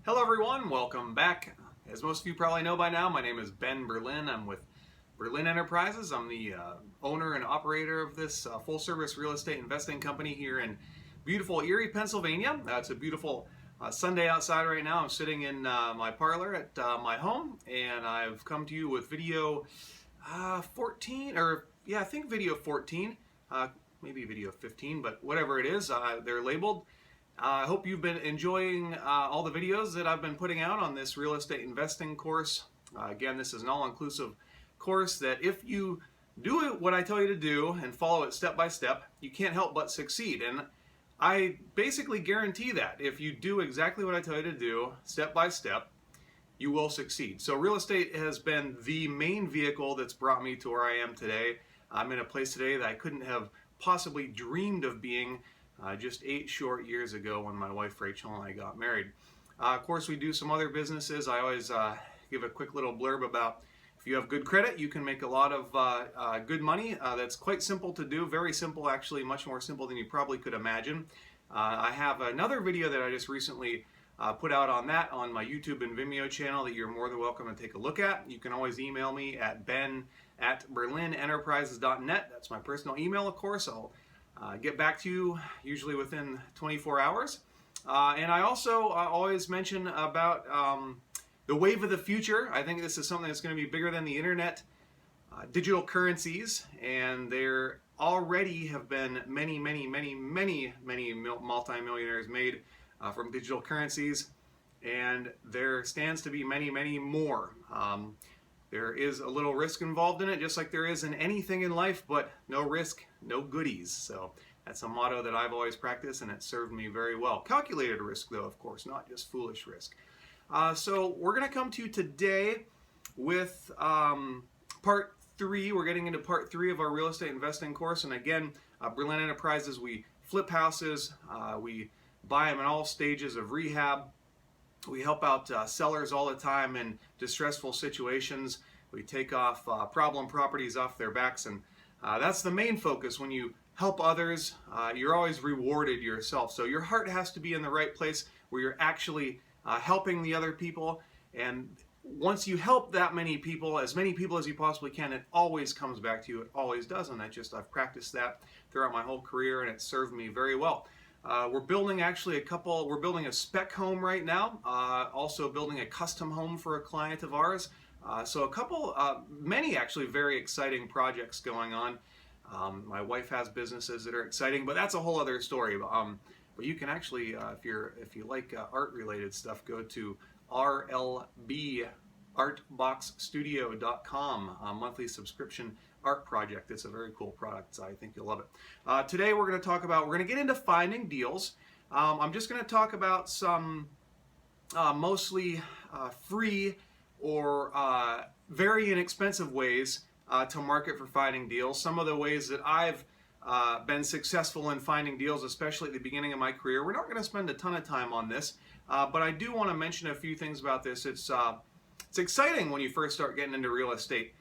Hello everyone, welcome back. As most of you probably know by now, my name is Ben Berlin. I'm with Berlin Enterprises. I'm the owner and operator of this full-service real estate investing company here in beautiful Erie, Pennsylvania. It's a beautiful Sunday outside right now. I'm sitting in my parlor at my home, and I've come to you with video 14, or yeah, I think video 14, maybe video 15, but whatever it is, they're labeled. I hope you've been enjoying all the videos that I've been putting out on this real estate investing course. Again, this is an all-inclusive course that if you do what I tell you to do and follow it step by step, you can't help but succeed. And I basically guarantee that if you do exactly what I tell you to do, step by step, you will succeed. So real estate has been the main vehicle that's brought me to where I am today. I'm in a place today that I couldn't have possibly dreamed of being just 8 short years ago when my wife Rachel and I got married. Of course, we do some other businesses. I always give a quick little blurb about if you have good credit, you can make a lot of good money. That's quite simple to do, very simple actually, much more simple than you probably could imagine. I have another video that I just recently put out on that on my YouTube and Vimeo channel that you're more than welcome to take a look at. You can always email me at ben@berlinenterprises.net. That's my personal email, of course. I'll get back to you usually within 24 hours. And I also always mention about the wave of the future. I think this is something that's going to be bigger than the internet, digital currencies, and there already have been many multimillionaires made from digital currencies, and there stands to be many more. There is a little risk involved in it, just like there is in anything in life, but no risk, no goodies. So that's a motto that I've always practiced, and it served me very well. Calculated risk, though, of course, not just foolish risk. So we're going to come to you today with part 3. We're getting into part 3 of our real estate investing course. And again, Berlin Enterprises, we flip houses, we buy them in all stages of rehab. We help out sellers all the time in distressful situations. We take off problem properties off their backs, and that's the main focus. When you help others, you're always rewarded yourself. So your heart has to be in the right place where you're actually helping the other people. And once you help that many people as you possibly can, it always comes back to you. It always does, and I've practiced that throughout my whole career, and it served me very well. We're building we're building a spec home right now, also building a custom home for a client of ours. So many actually very exciting projects going on. My wife has businesses that are exciting, but that's a whole other story. But you can actually, if you like art related stuff, go to rlbartboxstudio.com, a monthly subscription art project. It's a very cool product, so I think you'll love it. Today we're going to get into finding deals. I'm just going to talk about some mostly free or very inexpensive ways to market for finding deals. Some of the ways that I've been successful in finding deals, especially at the beginning of my career. We're not going to spend a ton of time on this, but I do want to mention a few things about this. It's exciting when you first start getting into real estate.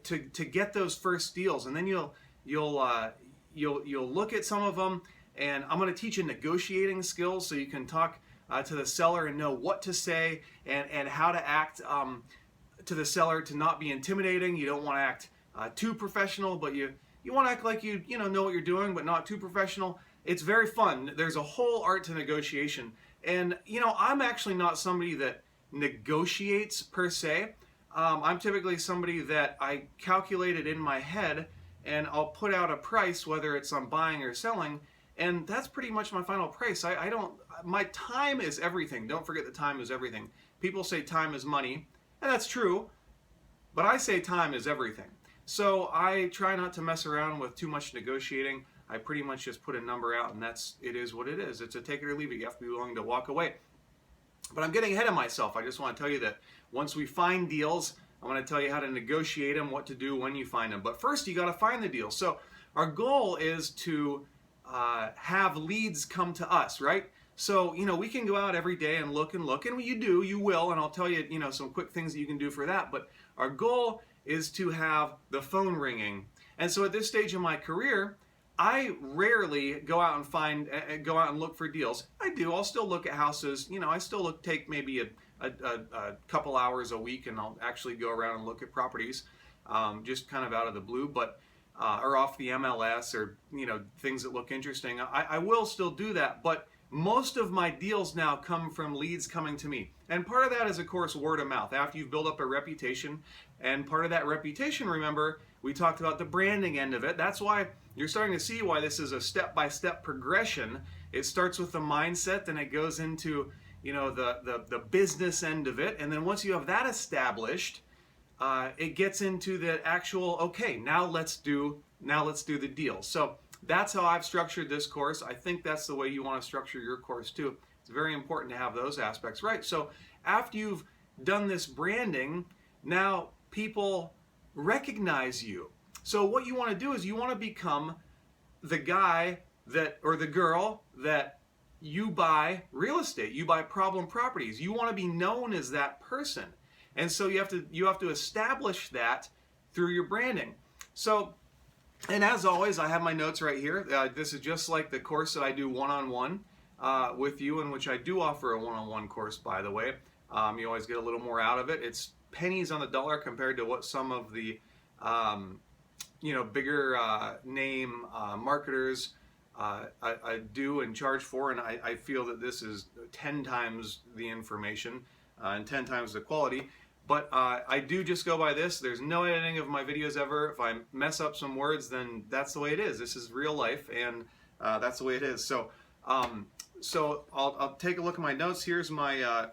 To get those first deals, and then you'll look at some of them, and I'm going to teach you negotiating skills so you can talk to the seller and know what to say and how to act to the seller to not be intimidating. You don't want to act too professional, but you want to act like you know what you're doing, but not too professional. It's very fun. There's a whole art to negotiation, and I'm actually not somebody that negotiates per se. I'm typically somebody that I calculate it in my head, and I'll put out a price, whether it's on buying or selling, and that's pretty much my final price. My time is everything. Don't forget that time is everything. People say time is money, and that's true, but I say time is everything. So I try not to mess around with too much negotiating. I pretty much just put a number out, and it is what it is. It's a take it or leave it. You have to be willing to walk away. But I'm getting ahead of myself. I just want to tell you that once we find deals, I'm going to tell you how to negotiate them, what to do when you find them. But first, you got to find the deal. So our goal is to have leads come to us, right? So, we can go out every day and look, and you will, and I'll tell you, some quick things that you can do for that. But our goal is to have the phone ringing. And so at this stage in my career, I rarely go out and look for deals. I do. I'll still look at houses. I still take maybe a couple hours a week, and I'll actually go around and look at properties, just kind of out of the blue, but or off the MLS, or things that look interesting. I will still do that, but most of my deals now come from leads coming to me. And part of that is, of course, word of mouth. After you've built up a reputation, and part of that reputation, remember, we talked about the branding end of it. That's why you're starting to see why this is a step-by-step progression. It starts with the mindset, then it goes into the business end of it, and then once you have that established, it gets into the actual, okay, now let's do the deal. So that's how I've structured this course. I think that's the way you want to structure your course too. It's very important to have those aspects right. So after you've done this branding, now people recognize you. So what you want to do is you want to become the guy or the girl that you buy real estate, you buy problem properties. You want to be known as that person. And so you have to establish that through your branding. So, and as always, I have my notes right here. This is just like the course that I do one-on-one with you, in which I do offer a one-on-one course, by the way. You always get a little more out of it. It's pennies on the dollar compared to what some of the bigger name marketers I do and charge for, and I feel that this is 10 times the information and 10 times the quality. But I do just go by this. There's no editing of my videos ever. If I mess up some words, then that's the way it is. This is real life, and that's the way it is. So I'll take a look at my notes. Here's my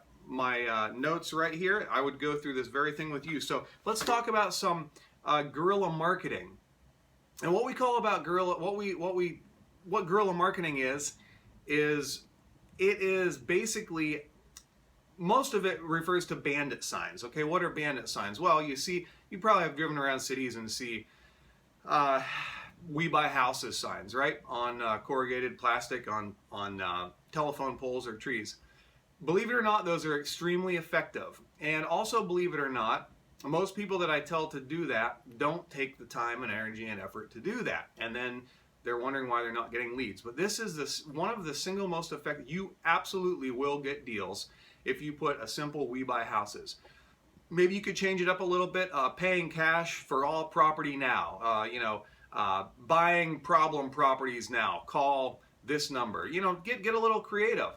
notes right here. I would go through this very thing with you. So let's talk about some guerrilla marketing. And what we call about guerrilla, what guerrilla marketing is it is basically, most of it refers to bandit signs. Okay, what are bandit signs? Well, you probably have driven around cities and see "We buy houses" signs, right? On corrugated plastic, on telephone poles or trees. Believe it or not, those are extremely effective. And also, believe it or not, most people that I tell to do that don't take the time and energy and effort to do that. And then they're wondering why they're not getting leads. But this is one of the single most effective. You absolutely will get deals if you put a simple "We buy houses." Maybe you could change it up a little bit. Paying cash for all property now. Buying problem properties now. Call this number. Get a little creative.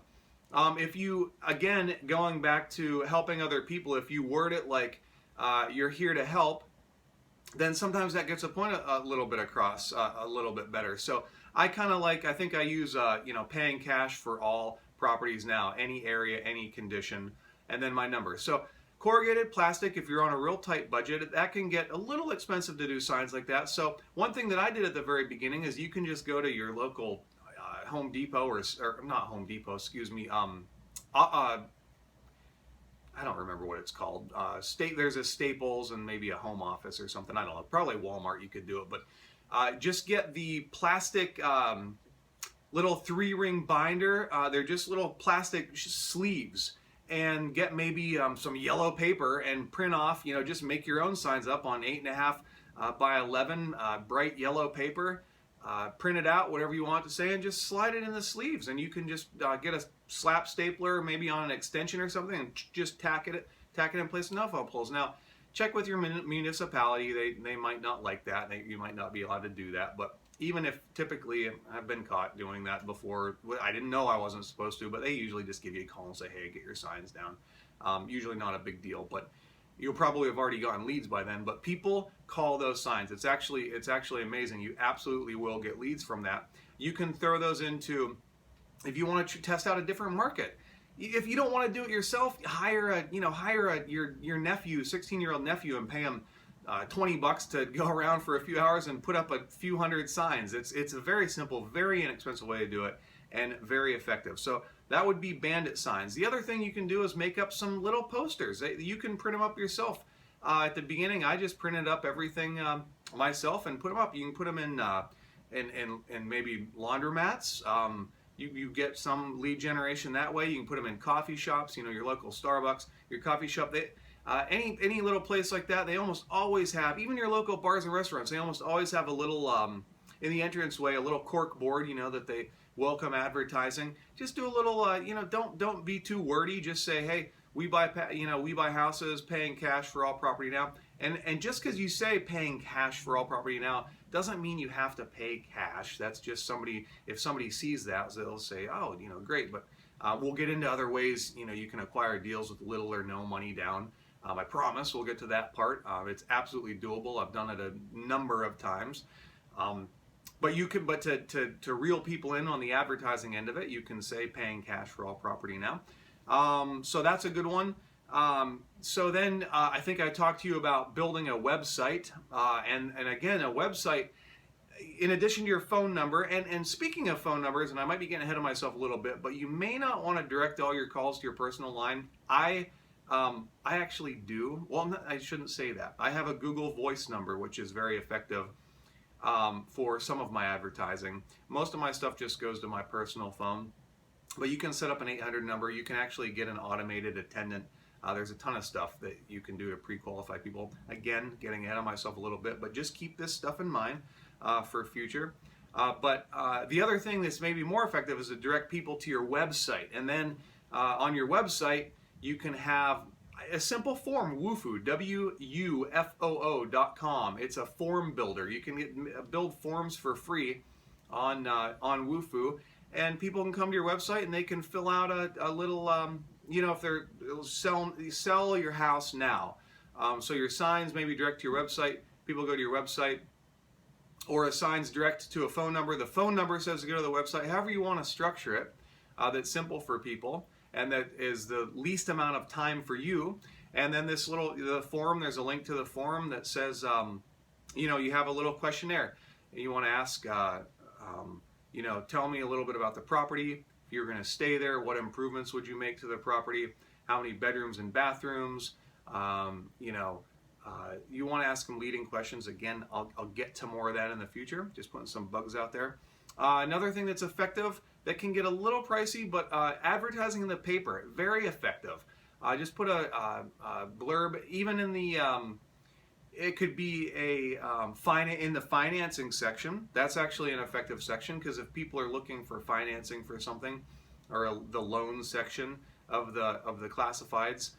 If you, again, going back to helping other people, if you word it like you're here to help, then sometimes that gets a point a little bit across a little bit better. So I think I use paying cash for all properties now, any area, any condition, and then my number. So corrugated plastic, if you're on a real tight budget, that can get a little expensive to do signs like that. So one thing that I did at the very beginning is you can just go to your local Home Depot or not Home Depot, excuse me, I don't remember what it's called. There's a Staples and maybe a Home Office or something. I don't know. Probably Walmart you could do it. But just get the plastic little 3-ring binder. They're just little plastic sleeves. And get maybe some yellow paper and print off, just make your own signs up on 8.5 by 11 bright yellow paper. Print it out, whatever you want to say, and just slide it in the sleeves. And you can just get a slap stapler, maybe on an extension or something, and just tack it in place with no-fault poles. Now, check with your municipality. They might not like that. You might not be allowed to do that. But even if typically, I've been caught doing that before. I didn't know I wasn't supposed to, but they usually just give you a call and say, hey, get your signs down. Usually not a big deal, but you'll probably have already gotten leads by then. But people call those signs. It's actually amazing. You absolutely will get leads from that. You can throw those into, if you want to test out a different market. If you don't want to do it yourself, hire your nephew, 16-year-old nephew, and pay him $20 to go around for a few hours and put up a few hundred signs. It's a very simple, very inexpensive way to do it, and very effective. So that would be bandit signs. The other thing you can do is make up some little posters. You can print them up yourself. At the beginning, I just printed up everything myself and put them up. You can put them in maybe laundromats. You get some lead generation that way. You can put them in coffee shops. Your local Starbucks, your coffee shop. Any little place like that, they almost always have. Even your local bars and restaurants, they almost always have a little in the entranceway a little cork board, that they welcome advertising. Just do a little, don't be too wordy. Just say, hey, we buy houses, paying cash for all property now. And just because you say paying cash for all property now doesn't mean you have to pay cash. That's just if somebody sees that, they'll say, oh, great. But we'll get into other ways, you can acquire deals with little or no money down. I promise we'll get to that part. It's absolutely doable. I've done it a number of times. But to reel people in on the advertising end of it, you can say paying cash for all property now. So that's a good one. So then I think I talked to you about building a website. And again, a website, in addition to your phone number, and speaking of phone numbers, and I might be getting ahead of myself a little bit, but you may not want to direct all your calls to your personal line. I actually do. Well, I shouldn't say that. I have a Google Voice number, which is very effective for some of my advertising. Most of my stuff just goes to my personal phone. But you can set up an 800 number. You can actually get an automated attendant. There's a ton of stuff that you can do to pre-qualify people. Again, getting ahead of myself a little bit, but just keep this stuff in mind for future. But the other thing that's maybe more effective is to direct people to your website. And then on your website, you can have a simple form, Wufoo, WUFOO.com. It's a form builder. You can build forms for free on Wufoo. And people can come to your website and they can fill out a little, if they're sell your house now. So your signs maybe direct to your website. People go to your website, or a sign's direct to a phone number. The phone number says to go to the website. However you want to structure it, that's simple for people, and that is the least amount of time for you. And then the form. There's a link to the form that says, you have a little questionnaire. You want to ask. Tell me a little bit about the property. If you're going to stay there, what improvements would you make to the property? How many bedrooms and bathrooms? You want to ask them leading questions. Again, I'll get to more of that in the future. Just putting some bugs out there. Another thing that's effective that can get a little pricey, but advertising in the paper, very effective. Just put a blurb, even in the it could be in the financing section. That's actually an effective section, because if people are looking for financing for something, or the loan section of the classifieds,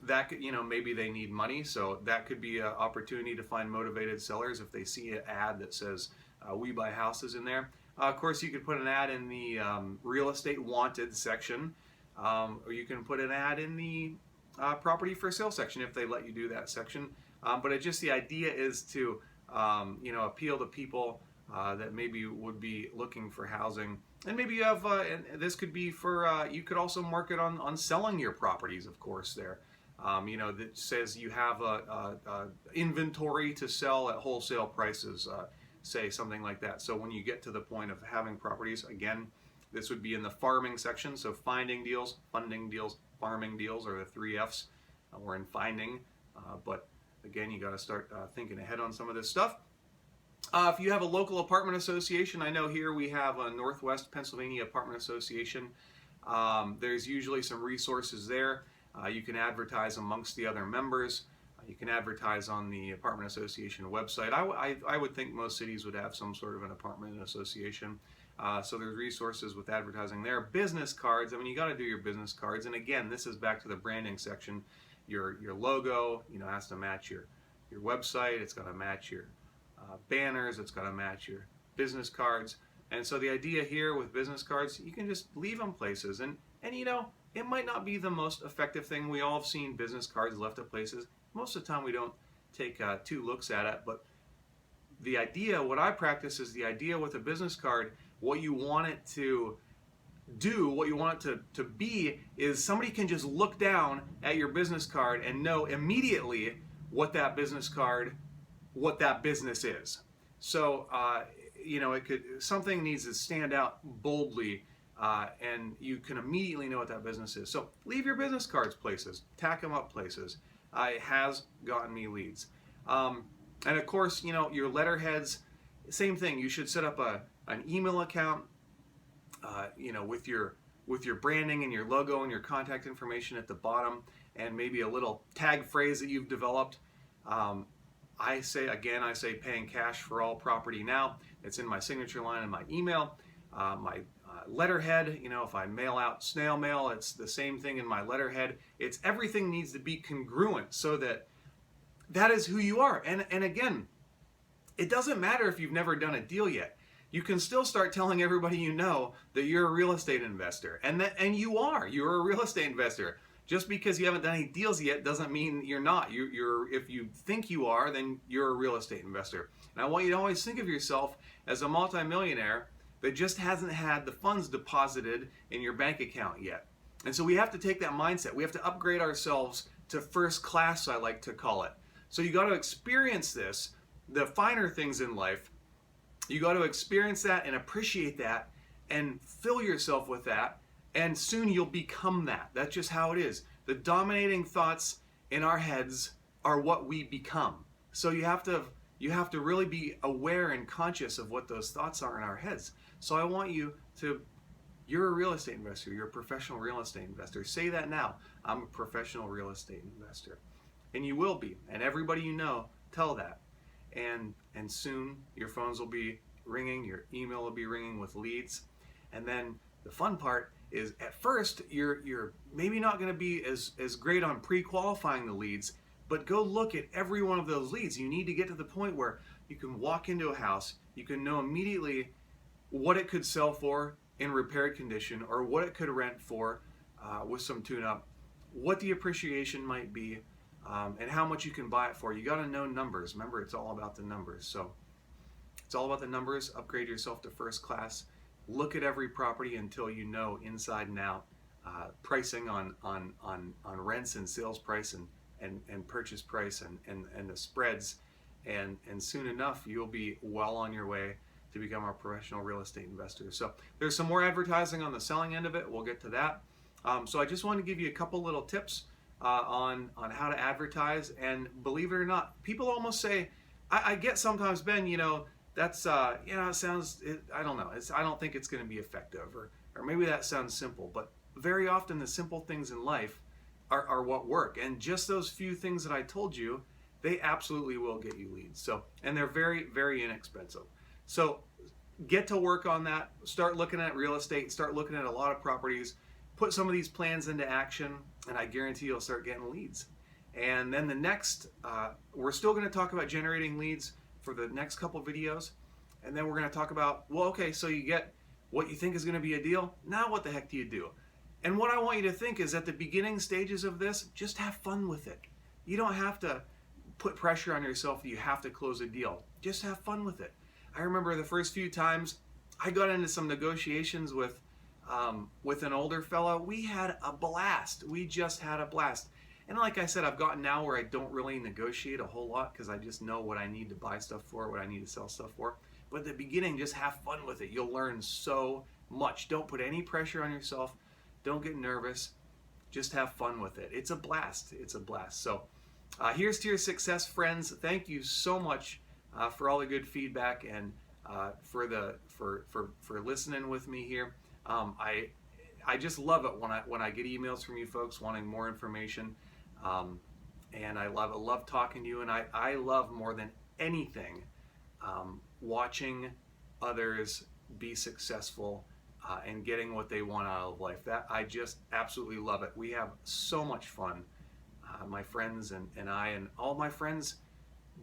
that could, maybe they need money, so that could be an opportunity to find motivated sellers if they see an ad that says we buy houses in there. Of course, you could put an ad in the real estate wanted section, or you can put an ad in the property for sale section if they let you do that section. But the idea is to appeal to people that maybe would be looking for housing. And maybe you have, and this could be for, you could also market on selling your properties, of course, there. That says you have a inventory to sell at wholesale prices, say something like that. So when you get to the point of having properties, again, this would be in the farming section. So finding deals, funding deals, farming deals are the 3 F's. We're in finding, but again, you got to start thinking ahead on some of this stuff. If you have a local apartment association, I know here we have a Northwest Pennsylvania Apartment Association. There's usually some resources there. You can advertise amongst the other members. You can advertise on the apartment association website. I would think most cities would have some sort of an apartment association. So there's resources with advertising there. Business cards. You got to do your business cards. And again, this is back to the branding section. Your logo, has to match your website. It's got to match your banners. It's got to match your business cards. And so the idea here with business cards, you can just leave them places. And it might not be the most effective thing. We all have seen business cards left at places. Most of the time we don't take 2 looks at it. But the idea, what I practice is the idea with a business card, what you want it to do, what you want it to be, is somebody can just look down at your business card and know immediately what that business is. So, something needs to stand out boldly, and you can immediately know what that business is. So leave your business cards places, tack them up places. It has gotten me leads. And of course, your letterheads, same thing. You should set up an email account, with your branding and your logo and your contact information at the bottom, and maybe a little tag phrase that you've developed. I say paying cash for all property now. It's in my signature line in my email, my letterhead. You know, if I mail out snail mail, it's the same thing in my letterhead. It's everything needs to be congruent so that is who you are. And again, it doesn't matter if you've never done a deal yet. You can still start telling everybody you know that you're a real estate investor, and you're a real estate investor. Just because you haven't done any deals yet doesn't mean you're not. If you think you are, then you're a real estate investor. And I want you to always think of yourself as a multimillionaire that just hasn't had the funds deposited in your bank account yet. And so we have to take that mindset. We have to upgrade ourselves to first class, I like to call it. So you got to experience this, the finer things in life. You got to experience that and appreciate that and fill yourself with that. And soon you'll become that. That's just how it is. The dominating thoughts in our heads are what we become. So you have to really be aware and conscious of what those thoughts are in our heads. So I want you to, you're a real estate investor. You're a professional real estate investor. Say that now. I'm a professional real estate investor. And you will be. And everybody you know, tell that. And soon your phones will be ringing, your email will be ringing with leads. And then the fun part is, at first you're maybe not going to be as great on pre-qualifying the leads, but go look at every one of those leads. You need to get to the point where you can walk into a house, you can know immediately what it could sell for in repaired condition, or what it could rent for with some tune-up, what the appreciation might be, and how much you can buy it for. You got to know numbers. Remember, it's all about the numbers. So it's all about the numbers. Upgrade yourself to first class. Look at every property until you know inside and out pricing on rents and sales price and purchase price and the spreads. And soon enough, you'll be well on your way to become a professional real estate investor. So there's some more advertising on the selling end of it. We'll get to that. So I just want to give you a couple little tips on how to advertise. And believe it or not, people almost say, I get sometimes, Ben, that's it sounds, I don't know, I don't think it's going to be effective, or maybe that sounds simple, but very often the simple things in life are what work. And just those few things that I told you, they absolutely will get you leads. So, and they're very, very inexpensive. So get to work on that. Start looking at real estate, start looking at a lot of properties, put some of these plans into action, and I guarantee you'll start getting leads. And then the next, we're still going to talk about generating leads for the next couple videos. And then we're going to talk about, well, okay, so you get what you think is going to be a deal. Now what the heck do you do? And what I want you to think is, at the beginning stages of this, just have fun with it. You don't have to put pressure on yourself that you have to close a deal. Just have fun with it. I remember the first few times I got into some negotiations with an older fellow. We had a blast. We just had a blast. And like I said, I've gotten now where I don't really negotiate a whole lot, because I just know what I need to buy stuff for, what I need to sell stuff for. But at the beginning, just have fun with it. You'll learn so much. Don't put any pressure on yourself. Don't get nervous. Just have fun with it. It's a blast. It's a blast. So here's to your success, friends. Thank you so much for all the good feedback, and for listening with me here. I just love it when I get emails from you folks wanting more information. And I love talking to you, and I love more than anything watching others be successful and getting what they want out of life. That I just absolutely love it. We have so much fun. My friends and I and all my friends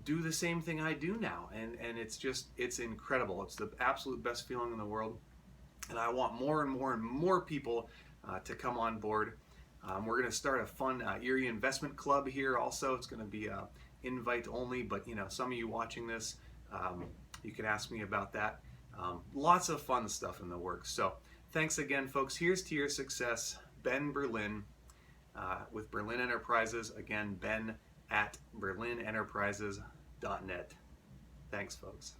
do the same thing I do now, and it's incredible. It's the absolute best feeling in the world, and I want more and more and more people to come on board. We're going to start a fun Erie Investment Club here also. It's going to be invite only, but some of you watching this, you can ask me about that. Lots of fun stuff in the works. So thanks again, folks. Here's to your success. Ben Berlin with Berlin Enterprises. Again, Ben at berlinenterprises.net. Thanks, folks.